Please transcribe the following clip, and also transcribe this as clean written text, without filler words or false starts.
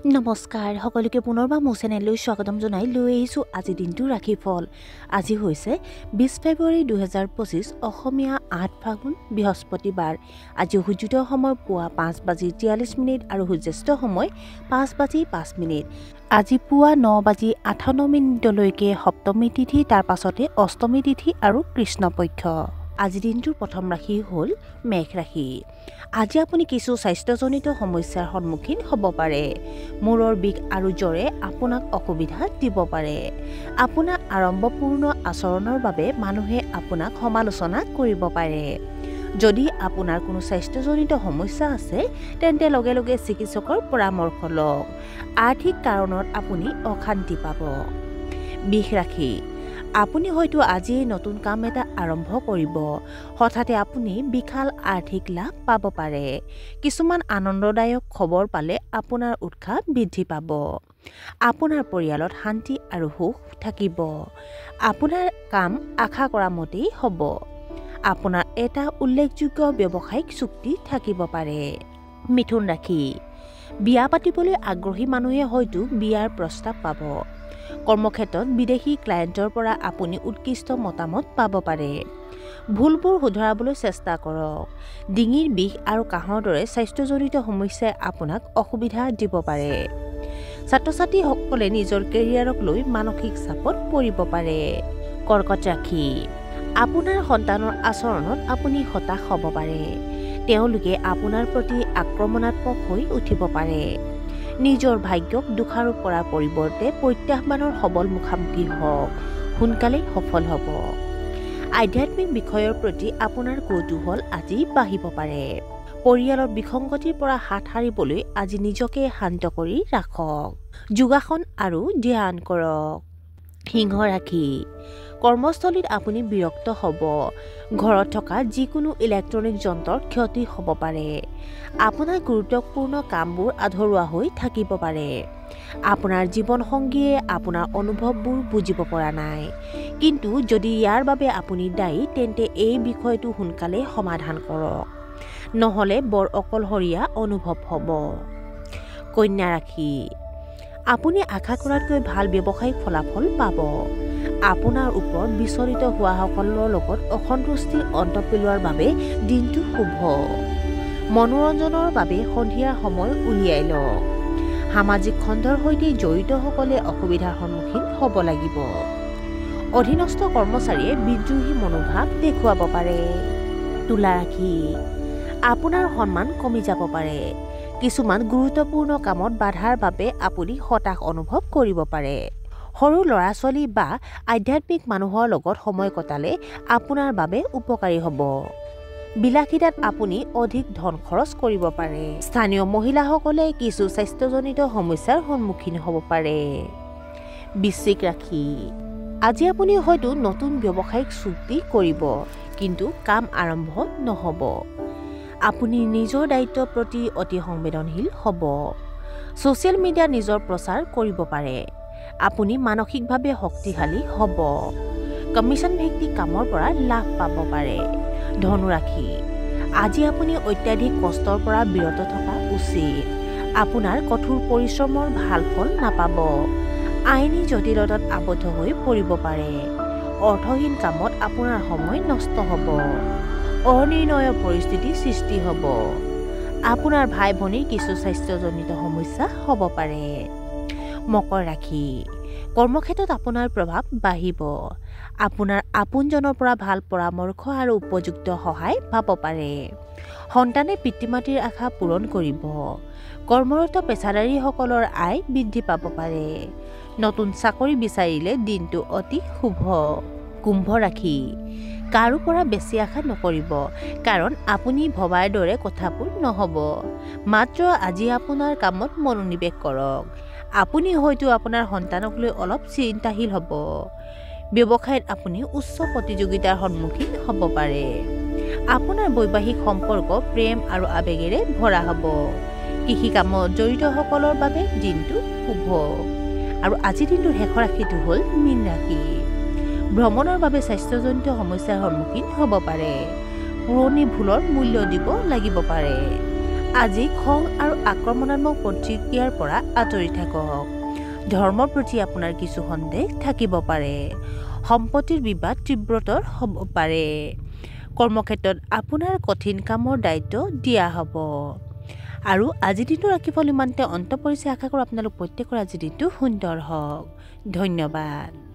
নমস্কাৰ সকলোকে পুনৰবাৰ মোৰ চেনেললৈ স্বাগতম জনাই লৈ আহিছোঁ আজি দিনটোৰ ৰাশিফল। আজি হৈছে 20 ফেব্ৰুৱাৰী 2025 অসমীয়া 8 ফাগুন বৃহস্পতিবাৰ। আজি সূৰ্যোদয় সময় পুৱা 5:43 আৰু সূৰ্যাস্ত সময় 5:05। আজি পুৱা 9:58 সপ্তমী তিথি, তাৰ পাছতে অষ্টমী তিথি আৰু কৃষ্ণপক্ষ। আজি দিনটোৰ প্ৰথম ৰাশি হ'ল মেঘ ৰাশি। আজি আপুনি কিছু স্বাস্থ্যজনিত সমস্যাৰ সন্মুখীন হ'ব পাৰে। মূৰৰ বিষ আৰু জ্বৰে আপোনাক অসুবিধা দিব পাৰে। আপোনাৰ আড়ম্বৰপূৰ্ণ আচৰণৰ বাবে মানুহে আপোনাক সমালোচনা কৰিব পাৰে। যদি আপোনাৰ কোনো স্বাস্থ্যজনিত সমস্যা আছে তেন্তে লগে লগে চিকিৎসকৰ পৰামৰ্শ লওক। আৰ্থিক কাৰণত আপুনি অশান্তি পাব। বৃষ ৰাশি। আপুনি হয়তো আজি নতুন কাম এটা আৰম্ভ কৰিব। হঠাতে আপুনি বিশাল আৰ্থিক লাভ পাব পাৰে। কিছুমান আনন্দদায়ক খবৰ পালে আপোনাৰ উৎসাহ বৃদ্ধি পাব। আপোনাৰ পৰিয়ালত শান্তি আৰু সুখ থাকিব। আপোনাৰ কাম আশা কৰা মতেই হ'ব। আপোনাৰ এটা উল্লেখযোগ্য ব্যৱসায়িক চুক্তি থাকিব পাৰে। মিথুন ৰাশি। বিয়া পাতিবলৈ আগ্ৰহী মানুহে হয়তো বিয়াৰ প্ৰস্তাৱ পাব। কৰ্মক্ষেত্ৰত বিদেশী ক্লায়েণ্টৰ পৰা আপুনি উৎকৃষ্ট মতামত পাব পাৰে। ভুলবোৰ শুধৰাবলৈ চেষ্টা কৰক। ডিঙিৰ বিষ আৰু কাহৰ দৰে স্বাস্থ্যজনিত সমস্যাই আপোনাক অসুবিধা দিব পাৰে। ছাত্ৰ-ছাত্ৰীসকলে নিজৰ কেৰিয়াৰক লৈ মানসিক চাপত পৰিব পাৰে। কৰ্কট ৰাশি। আপোনাৰ সন্তানৰ আচৰণত আপুনি হতাশ হ'ব পাৰে। তেওঁলোকে আপোনাৰ প্ৰতি আক্ৰমণাত্মক হৈ উঠিব পাৰে। নিজৰ ভাগ্যক দোষাৰোপ কৰাৰ পৰিৱৰ্তে প্ৰত্যাহ্বানৰ সবল মুখামুখি হওক। সোনকালেই সফল হ'ব। আধ্যাত্মিক বিষয়ৰ প্ৰতি আপোনাৰ কৌতূহল আজি বাঢ়িব পাৰে। পৰিয়ালৰ বিসংগতিৰ পৰা হাত সাৰিবলৈ আজি নিজকে শান্ত কৰি ৰাখক। যোগাসন আৰু ধ্যান কৰক। সিংহ ৰাশি। কৰ্মস্থলীত আপুনি বিৰক্ত হ'ব। ঘৰত থকা যিকোনো ইলেক্ট্ৰনিক যন্ত্ৰৰ ক্ষতি হ'ব পাৰে। আপোনাৰ গুৰুত্বপূৰ্ণ কামবোৰ আধৰুৱা হৈ থাকিব পাৰে। আপোনাৰ জীৱনসংগীয়ে আপোনাৰ অনুভৱবোৰ বুজিব পৰা নাই। কিন্তু যদি ইয়াৰ বাবে আপুনি দায়ী তেন্তে এই বিষয়টো সোনকালে সমাধান কৰক। নহ'লে বৰ অকলশৰীয়া অনুভৱ হ'ব। কন্যা ৰাশি। আপুনি আশা কৰাতকৈ ভাল ব্যৱসায়িক ফলাফল পাব। আপোনাৰ ওপৰত বিচলিত হোৱাসকলৰ লগত অসন্তুষ্টিৰ অন্ত পেলোৱাৰ বাবে দিনটো শুভ। মনোৰঞ্জনৰ বাবে সন্ধিয়াৰ সময় উলিয়াই লওক। সামাজিক খণ্ডৰ সৈতে জড়িতসকলে অসুবিধাৰ সন্মুখীন হ'ব লাগিব। অধীনস্থ কৰ্মচাৰীয়ে বিদ্ৰোহী মনোভাৱ দেখুৱাব পাৰে। তুলা ৰাশি। আপোনাৰ সন্মান কমি যাব পাৰে। কিছুমান গুৰুত্বপূৰ্ণ কামত বাধাৰ বাবে আপুনি হতাশ অনুভৱ কৰিব পাৰে। সৰু ল'ৰা-ছোৱালী বা আধ্যাত্মিক মানুহৰ লগত সময় কটালে আপোনাৰ বাবে উপকাৰী হ'ব। বিলাসিতাত আপুনি অধিক ধন খৰচ কৰিব পাৰে। স্থানীয় মহিলাসকলে কিছু স্বাস্থ্যজনিত সমস্যাৰ সন্মুখীন হ'ব পাৰে। বৃশ্চিক ৰাশি। আজি আপুনি হয়তো নতুন ব্যৱসায়িক চুক্তি কৰিব, কিন্তু কাম আৰম্ভ নহ'ব। আপুনি নিজৰ দায়িত্বৰ প্ৰতি অতি সংবেদনশীল হ'ব। ছ'চিয়েল মিডিয়াত নিজৰ প্ৰচাৰ কৰিব পাৰে। আপুনি মানসিকভাৱে শক্তিশালী হ'ব। কমিছন ভিত্তিক কামৰ পৰা লাভ পাব পাৰে। ধনু ৰাশি। আজি আপুনি অত্যাধিক কষ্টৰ পৰা বিৰত থকা উচিত। আপোনাৰ কঠোৰ পৰিশ্ৰমৰ ভাল ফল নাপাব। আইনী জটিলতাত আবদ্ধ হৈ পৰিব পাৰে। অৰ্থহীন কামত আপোনাৰ সময় নষ্ট হ'ব। অনিৰ্ণয় পৰিস্থিতিৰ সৃষ্টি হ'ব। আপোনাৰ ভাই ভনীৰ কিছু স্বাস্থ্যজনিত সমস্যা হ'ব পাৰে। মকৰ ৰাশি। কৰ্মক্ষেত্ৰত আপোনাৰ প্ৰভাৱ বাঢ়িব। আপোনাৰ আপোনজনৰ পৰা ভাল পৰামৰ্শ আৰু উপযুক্ত সহায় পাব পাৰে। সন্তানে পিতৃ-মাতৃৰ আশা পূৰণ কৰিব। কৰ্মৰত পেছাদাৰীসকলৰ আয় বৃদ্ধি পাব পাৰে। নতুন চাকৰি বিচাৰিলে দিনটো অতি শুভ। কুম্ভ ৰাশি। কাৰো পৰা বেছি আশা নকৰিব, কাৰণ আপুনি ভবাৰ দৰে কথাবোৰ নহ'ব। মাত্ৰ আজি আপোনাৰ কামত মনোনিৱেশ কৰক। আপুনি হয়তো আপোনাৰ সন্তানক লৈ অলপ চিন্তাশীল হ'ব। ব্যৱসায়ত আপুনি উচ্চ প্ৰতিযোগিতাৰ সন্মুখীন হ'ব পাৰে। আপোনাৰ বৈবাহিক সম্পৰ্ক প্ৰেম আৰু আৱেগেৰে ভৰা হ'ব। কৃষি কামত জড়িতসকলৰ বাবে দিনটো শুভ। আৰু আজিৰ দিনটোৰ শেষৰ ৰাশিটো হ'ল মীন ৰাশি। ভ্ৰমণৰ বাবে স্বাস্থ্যজনিত সমস্যাৰ সন্মুখীন হ'ব পাৰে। পুৰণি ভুলৰ মূল্য দিব লাগিব পাৰে। আজি খং আৰু আক্ৰমণাত্মক প্ৰতিক্ৰিয়াৰ পৰা আঁতৰি থাকক। ধৰ্মৰ প্ৰতি আপোনাৰ কিছু সন্দেহ থাকিব পাৰে। সম্পত্তিৰ বিবাদ তীব্ৰতৰ হ'ব পাৰে। কৰ্মক্ষেত্ৰত আপোনাৰ কঠিন কামৰ দায়িত্ব দিয়া হ'ব। আৰু আজিৰ দিনটো ৰাশিফল ইমানতে অন্ত পৰিছে। আশা কৰোঁ আপোনালোক প্ৰত্যেকৰ আজিৰ দিনটো সুন্দৰ হওক। ধন্যবাদ।